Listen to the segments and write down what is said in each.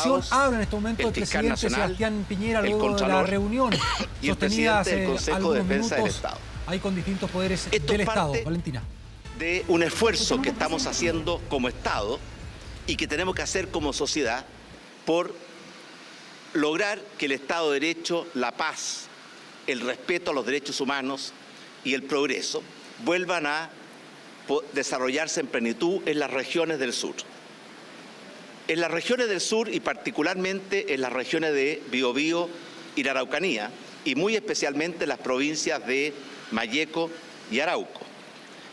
posición habla en este momento el presidente nacional, Sebastián Piñera el luego de la Contralor reunión y el sostenida presidente del hace Consejo de algunos Defensa del minutos Estado. ahí con distintos poderes Esto del es Estado? parte Valentina. de un esfuerzo que estamos haciendo como Estado y que tenemos que hacer como sociedad por lograr que el Estado de Derecho, la paz, el respeto a los derechos humanos y el progreso vuelvan a desarrollarse en plenitud en las regiones del sur. En las regiones del sur y particularmente en las regiones de Biobío y la Araucanía, y muy especialmente en las provincias de Malleco y Arauco,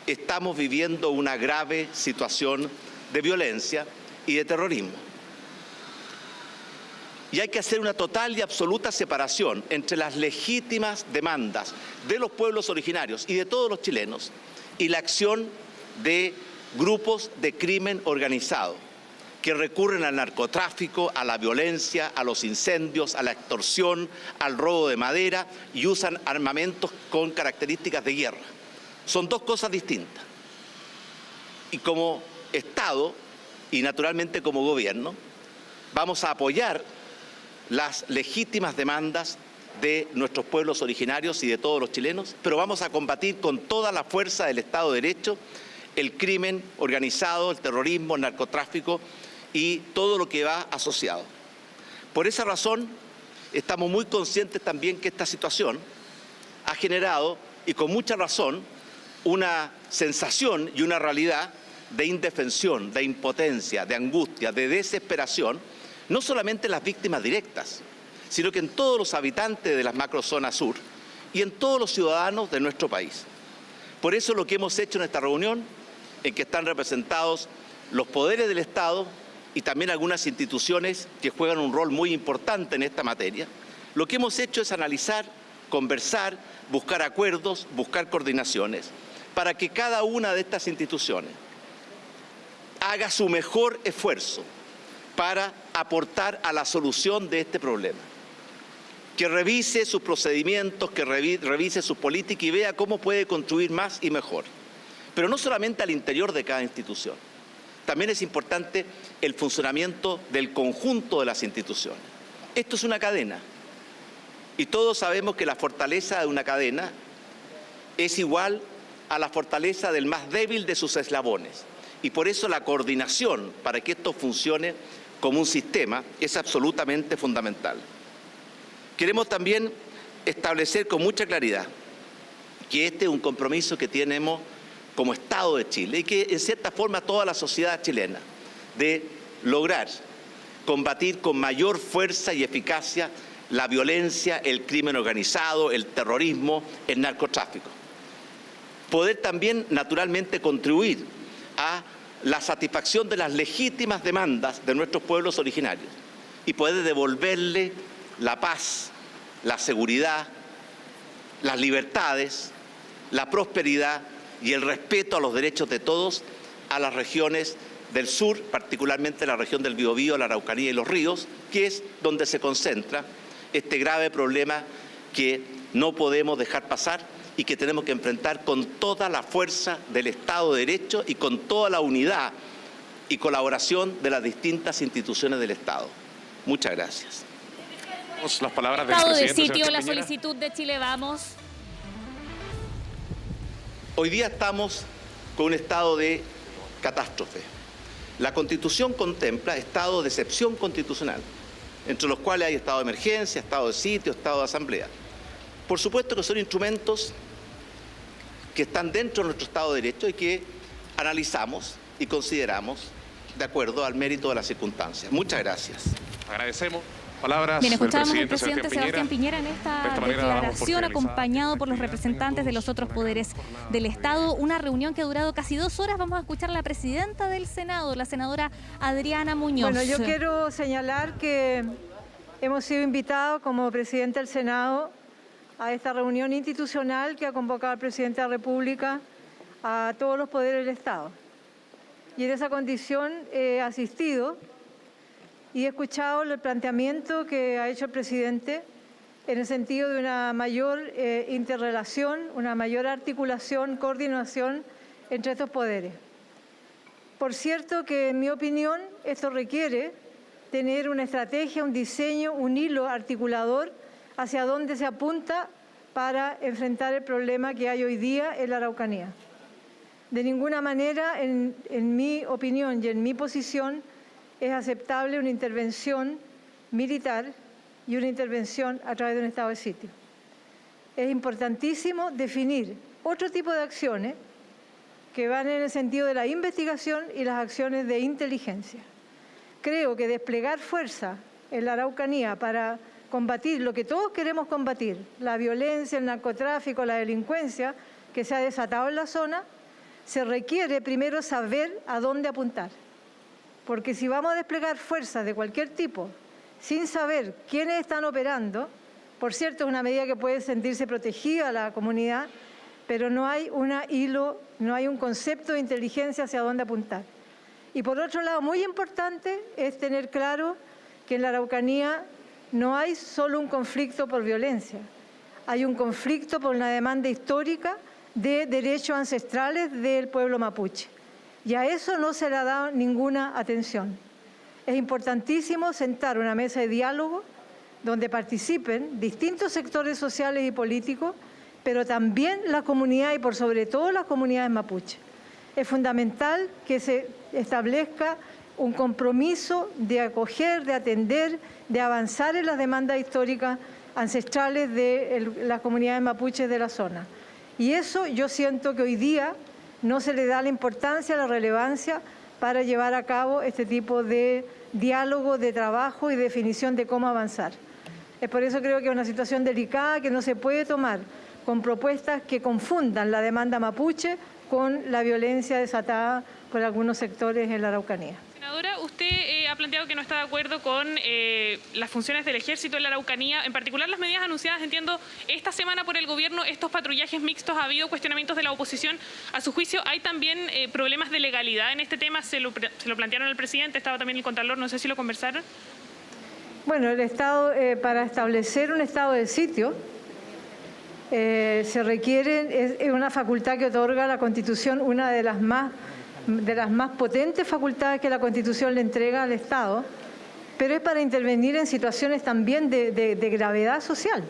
estamos viviendo una grave situación de violencia y de terrorismo. Y hay que hacer una total y absoluta separación entre las legítimas demandas de los pueblos originarios y de todos los chilenos y la acción de grupos de crimen organizado que recurren al narcotráfico, a la violencia, a los incendios, a la extorsión, al robo de madera y usan armamentos con características de guerra. Son dos cosas distintas. Y como Estado y naturalmente como gobierno vamos a apoyar las legítimas demandas de nuestros pueblos originarios y de todos los chilenos, pero vamos a combatir con toda la fuerza del Estado de Derecho el crimen organizado, el terrorismo, el narcotráfico y todo lo que va asociado. Por esa razón, estamos muy conscientes también que esta situación ha generado, y con mucha razón, una sensación y una realidad de indefensión, de impotencia, de angustia, de desesperación, no solamente en las víctimas directas, sino que en todos los habitantes de las macrozonas sur y en todos los ciudadanos de nuestro país. Por eso lo que hemos hecho en esta reunión, en que están representados los poderes del Estado y también algunas instituciones que juegan un rol muy importante en esta materia, lo que hemos hecho es analizar, conversar, buscar acuerdos, buscar coordinaciones, para que cada una de estas instituciones haga su mejor esfuerzo para aportar a la solución de este problema. Que revise sus procedimientos, que revise sus políticas y vea cómo puede construir más y mejor. Pero no solamente al interior de cada institución. También es importante el funcionamiento del conjunto de las instituciones. Esto es una cadena. Y todos sabemos que la fortaleza de una cadena es igual a la fortaleza del más débil de sus eslabones. Y por eso la coordinación para que esto funcione como un sistema es absolutamente fundamental. Queremos también establecer con mucha claridad que este es un compromiso que tenemos como Estado de Chile y que en cierta forma toda la sociedad chilena, de lograr combatir con mayor fuerza y eficacia la violencia, el crimen organizado, el terrorismo, el narcotráfico. Poder también naturalmente contribuir a la satisfacción de las legítimas demandas de nuestros pueblos originarios y poder devolverle la paz, la seguridad, las libertades, la prosperidad y el respeto a los derechos de todos a las regiones del sur, particularmente la región del Biobío, la Araucanía y los ríos, que es donde se concentra este grave problema que no podemos dejar pasar y que tenemos que enfrentar con toda la fuerza del Estado de Derecho y con toda la unidad y colaboración de las distintas instituciones del Estado. Muchas gracias. Las palabras del Estado de presidente sitio, la Piñera. solicitud de Chile Vamos. Hoy día estamos con un estado de catástrofe. La Constitución contempla estados de excepción constitucional, entre los cuales hay estado de emergencia, estado de sitio, estado de asamblea. Por supuesto que son instrumentos que están dentro de nuestro Estado de Derecho y que analizamos y consideramos de acuerdo al mérito de las circunstancias. Muchas gracias. Agradecemos. Palabras Bien, del escuchábamos al presidente presidente Sebastián Piñera en De esta esta manera damos por declaración, finalizada acompañado por los esta actividad. representantes de los otros poderes del Estado. Una reunión que ha durado casi 2 horas. Vamos a escuchar a la presidenta del Senado, la senadora Adriana Muñoz. Bueno, yo quiero señalar que hemos sido invitados como presidente del Senado a esta reunión institucional que ha convocado el presidente de la República a todos los poderes del Estado. Y en esa condición he asistido y he escuchado el planteamiento que ha hecho el presidente en el sentido de una mayor interrelación, una mayor articulación, coordinación entre estos poderes. Por cierto que, en mi opinión, esto requiere tener una estrategia, un diseño, un hilo articulador hacia dónde se apunta para enfrentar el problema que hay hoy día en la Araucanía. De ninguna manera, en mi opinión y en mi posición, es aceptable una intervención militar y una intervención a través de un estado de sitio. Es importantísimo definir otro tipo de acciones que van en el sentido de la investigación y las acciones de inteligencia. Creo que desplegar fuerza en la Araucanía para combatir lo que todos queremos combatir, la violencia, el narcotráfico, la delincuencia que se ha desatado en la zona, se requiere primero saber a dónde apuntar. Porque si vamos a desplegar fuerzas de cualquier tipo sin saber quiénes están operando, por cierto, es una medida que puede sentirse protegida a la comunidad, pero no hay un concepto de inteligencia hacia dónde apuntar. Y por otro lado, muy importante es tener claro que en la Araucanía no hay solo un conflicto por violencia, hay un conflicto por una demanda histórica de derechos ancestrales del pueblo mapuche. Y a eso no se le ha dado ninguna atención. Es importantísimo sentar una mesa de diálogo donde participen distintos sectores sociales y políticos, pero también la comunidad y por sobre todo las comunidades mapuche. Es fundamental que se establezca un compromiso de acoger, de atender, de avanzar en las demandas históricas ancestrales de las comunidades mapuches de la zona. Y eso yo siento que hoy día no se le da la importancia, la relevancia para llevar a cabo este tipo de diálogo, de trabajo y definición de cómo avanzar. Es por eso creo que es una situación delicada que no se puede tomar con propuestas que confundan la demanda mapuche con la violencia desatada por algunos sectores en la Araucanía. Senadora, usted ha planteado que no está de acuerdo con las funciones del Ejército en la Araucanía, en particular las medidas anunciadas, entiendo, esta semana por el Gobierno, estos patrullajes mixtos, ha habido cuestionamientos de la oposición. A su juicio, ¿hay también problemas de legalidad en este tema? ¿Se lo plantearon al presidente? Estaba también el Contralor, no sé si lo conversaron. Bueno, el Estado, para establecer un estado de sitio, se requiere, es una facultad que otorga la Constitución, una de las más potentes facultades que la Constitución le entrega al Estado, pero es para intervenir en situaciones también de gravedad social,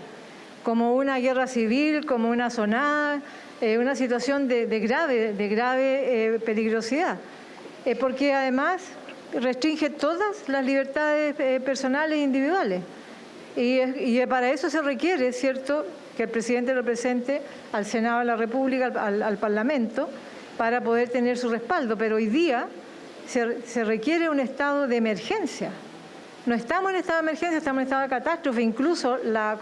como una guerra civil, como una zonada, una situación de grave peligrosidad, porque además restringe todas las libertades personales e individuales. Y para eso se requiere, ¿cierto?, que el presidente lo presente al Senado de la República, al Parlamento, para poder tener su respaldo. Pero hoy día se requiere un estado de emergencia. No estamos en estado de emergencia, estamos en estado de catástrofe. Incluso la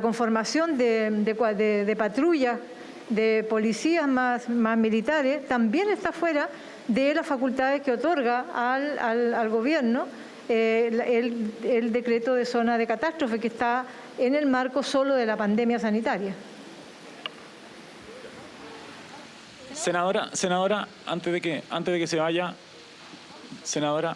conformación de patrullas, de policías más militares, también está fuera de las facultades que otorga al Gobierno el decreto de zona de catástrofe, que está en el marco solo de la pandemia sanitaria. Senadora, antes de que se vaya, senadora.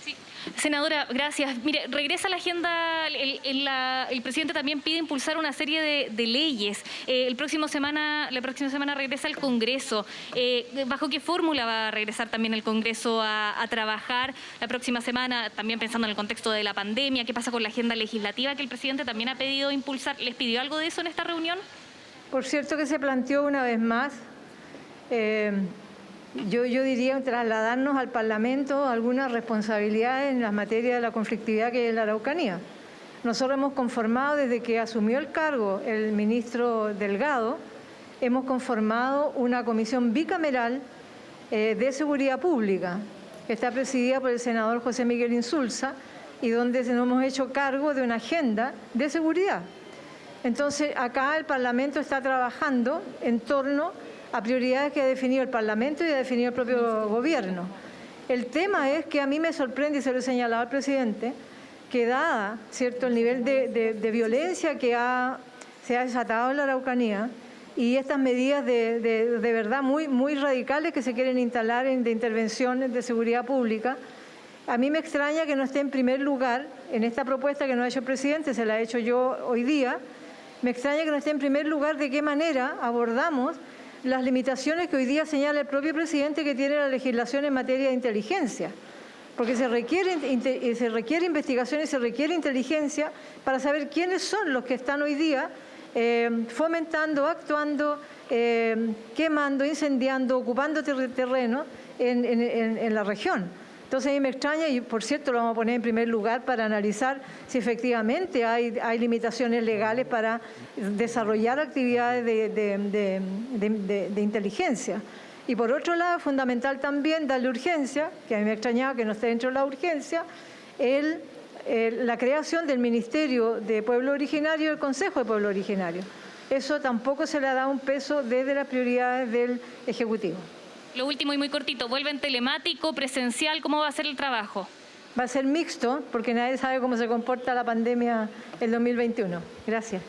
Sí. Senadora, gracias. Mire, regresa a la agenda, el presidente también pide impulsar una serie de leyes. La próxima semana regresa al Congreso. ¿Bajo qué fórmula va a regresar también el Congreso a trabajar la próxima semana? También pensando en el contexto de la pandemia, ¿qué pasa con la agenda legislativa que el presidente también ha pedido impulsar? ¿Les pidió algo de eso en esta reunión? Por cierto que se planteó una vez más, yo diría trasladarnos al Parlamento algunas responsabilidades en las materias de la conflictividad que hay en la Araucanía. Nosotros hemos conformado, desde que asumió el cargo el ministro Delgado, hemos conformado una comisión bicameral de seguridad pública, que está presidida por el senador José Miguel Insulza, y donde nos hemos hecho cargo de una agenda de seguridad. Entonces, acá el Parlamento está trabajando en torno a prioridades que ha definido el Parlamento y ha definido el propio Gobierno. El tema es que a mí me sorprende, y se lo he señalado al presidente, que dada, ¿cierto?, el nivel de violencia que se ha desatado en la Araucanía y estas medidas de verdad muy radicales que se quieren instalar de intervenciones de seguridad pública, a mí me extraña que no esté en primer lugar en esta propuesta que nos ha hecho el presidente, se la he hecho yo hoy día. Me extraña que no esté en primer lugar de qué manera abordamos las limitaciones que hoy día señala el propio presidente que tiene la legislación en materia de inteligencia. porque se requiere investigación y se requiere inteligencia para saber quiénes son los que están hoy día fomentando, actuando, quemando, incendiando, ocupando terreno en la región. Entonces a mí me extraña, y por cierto lo vamos a poner en primer lugar para analizar si efectivamente hay limitaciones legales para desarrollar actividades de inteligencia. Y por otro lado, es fundamental también darle urgencia, que a mí me extrañaba que no esté dentro de la urgencia, la creación del Ministerio de Pueblo Originario y el Consejo de Pueblo Originario. Eso tampoco se le ha dado un peso desde las prioridades del Ejecutivo. Lo último y muy cortito, ¿vuelven telemático, presencial? ¿Cómo va a ser el trabajo? Va a ser mixto, porque nadie sabe cómo se comporta la pandemia el 2021. Gracias.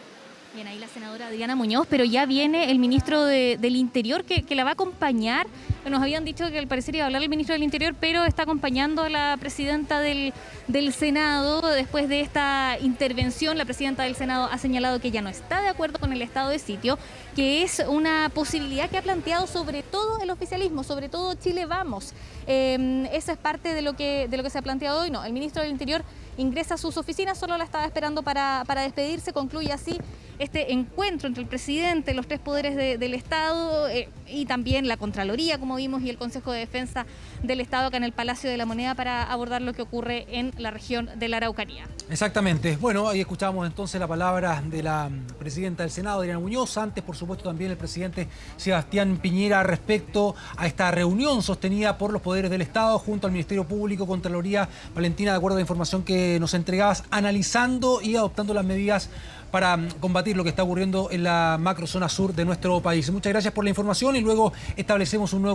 Bien, ahí la senadora Diana Muñoz, pero ya viene el ministro del Interior que la va a acompañar. Nos habían dicho que al parecer iba a hablar el ministro del Interior, pero está acompañando a la presidenta del Senado. Después de esta intervención, la presidenta del Senado ha señalado que ya no está de acuerdo con el estado de sitio, que es una posibilidad que ha planteado sobre todo el oficialismo, sobre todo Chile Vamos. Esa es parte de lo que se ha planteado hoy. No, el ministro del Interior ingresa a sus oficinas, solo la estaba esperando para despedirse. Concluye así este encuentro entre el presidente, los tres poderes del Estado y también la Contraloría, como vimos, y el Consejo de Defensa del Estado acá en el Palacio de la Moneda para abordar lo que ocurre en la región de la Araucanía. Exactamente. Bueno, ahí escuchamos entonces la palabra de la presidenta del Senado, Diana Muñoz, antes por supuesto también el presidente Sebastián Piñera respecto a esta reunión sostenida por los poderes del Estado junto al Ministerio Público, Contraloría. Valentina, de acuerdo a la información que nos entregabas, analizando y adoptando las medidas para combatir lo que está ocurriendo en la macrozona sur de nuestro país. Muchas gracias por la información y luego establecemos un nuevo